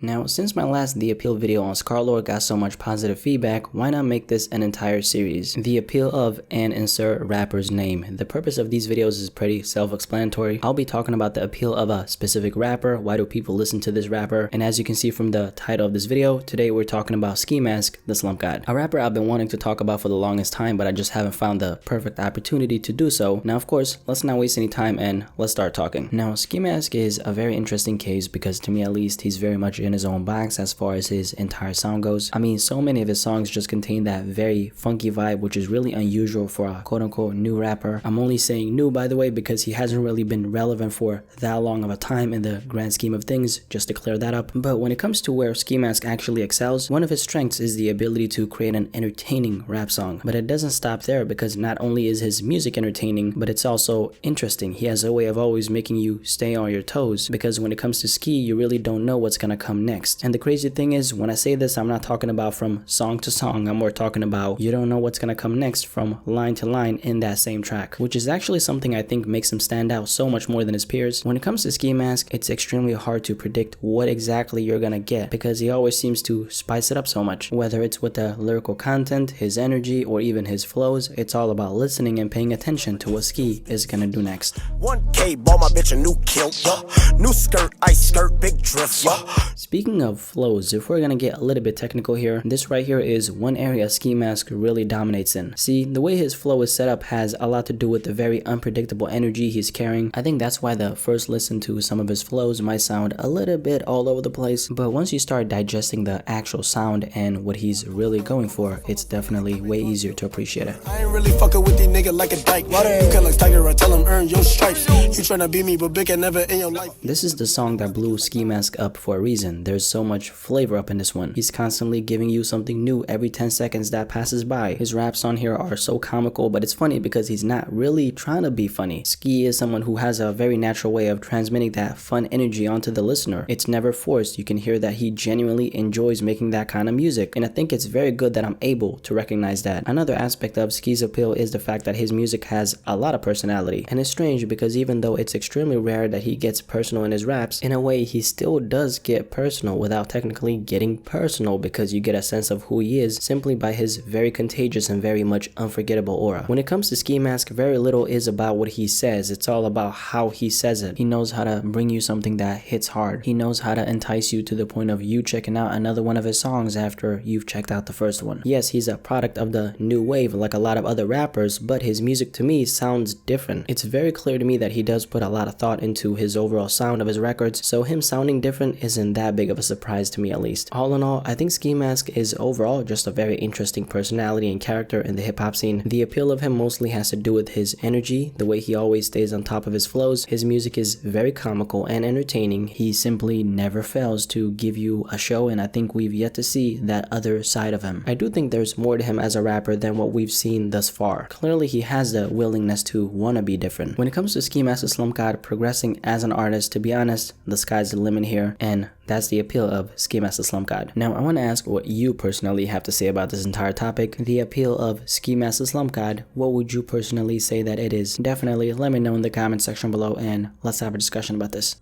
Now, since my last The Appeal video on Scarlord got so much positive feedback, why not make this an entire series? The appeal of and insert rapper's name. The purpose of these videos is pretty self-explanatory. I'll be talking about the appeal of a specific rapper, why do people listen to this rapper, and as you can see from the title of this video, today we're talking about Ski Mask, the Slump God. A rapper I've been wanting to talk about for the longest time, but I just haven't found the perfect opportunity to do so. Now, of course, let's not waste any time and let's start talking. Now, Ski Mask is a very interesting case because to me at least, he's very much in his own box as far as his entire sound goes. I mean, so many of his songs just contain that very funky vibe, which is really unusual for a quote-unquote new rapper. I'm only saying new, by the way, because he hasn't really been relevant for that long of a time in the grand scheme of things, just to clear that up. But when it comes to where Ski Mask actually excels, one of his strengths is the ability to create an entertaining rap song. But it doesn't stop there, because not only is his music entertaining, but it's also interesting. He has a way of always making you stay on your toes, because when it comes to Ski, you really don't know what's gonna come next. And the crazy thing is, when I say this, I'm not talking about from song to song. I'm more talking about you don't know what's gonna come next from line to line in that same track, which is actually something I think makes him stand out so much more than his peers. When it comes to Ski Mask, it's extremely hard to predict what exactly you're gonna get, because he always seems to spice it up so much. Whether it's with the lyrical content, his energy, or even his flows, it's all about listening and paying attention to what Ski is gonna do next. 1K, bought my bitch a new kilt, new skirt, ice skirt, big drift, Speaking of flows, if we're gonna get a little bit technical here, this right here is one area Ski Mask really dominates in. See, the way his flow is set up has a lot to do with the very unpredictable energy he's carrying. I think that's why the first listen to some of his flows might sound a little bit all over the place, but once you start digesting the actual sound and what he's really going for, it's definitely way easier to appreciate it. I ain't really fucking with these niggas like a dyke. You can like Tiger, I tell him earn your stripes. You tryna beat me, but big and never in your life. This is the song that blew Ski Mask up for a reason. There's so much flavor up in this one. He's constantly giving you something new every 10 seconds that passes by. His raps on here are so comical, but it's funny because he's not really trying to be funny. Ski is someone who has a very natural way of transmitting that fun energy onto the listener. It's never forced. You can hear that he genuinely enjoys making that kind of music, and I think it's very good that I'm able to recognize that. Another aspect of Ski's appeal is the fact that his music has a lot of personality, and it's strange because even though it's extremely rare that he gets personal in his raps, in a way he still does get personal without technically getting personal, because you get a sense of who he is simply by his very contagious and very much unforgettable aura. When it comes to Ski Mask, very little is about what he says, it's all about how he says it. He knows how to bring you something that hits hard. He knows how to entice you to the point of you checking out another one of his songs after you've checked out the first one. Yes, he's a product of the new wave like a lot of other rappers, but his music to me sounds different. It's very clear to me that he does put a lot of thought into his overall sound of his records, so him sounding different isn't that big of a surprise to me, at least. All in all, I think Ski Mask is overall just a very interesting personality and character in the hip-hop scene. The appeal of him mostly has to do with his energy, the way he always stays on top of his flows. His music is very comical and entertaining. He simply never fails to give you a show, and I think we've yet to see that other side of him. I do think there's more to him as a rapper than what we've seen thus far. Clearly, he has the willingness to want to be different. When it comes to Ski Mask the Slump God progressing as an artist, to be honest, the sky's the limit here, and that's the appeal of Ski Mask the Slump God. Now, I want to ask what you personally have to say about this entire topic. The appeal of Ski Mask the Slump God, what would you personally say that it is? Definitely let me know in the comment section below, and let's have a discussion about this.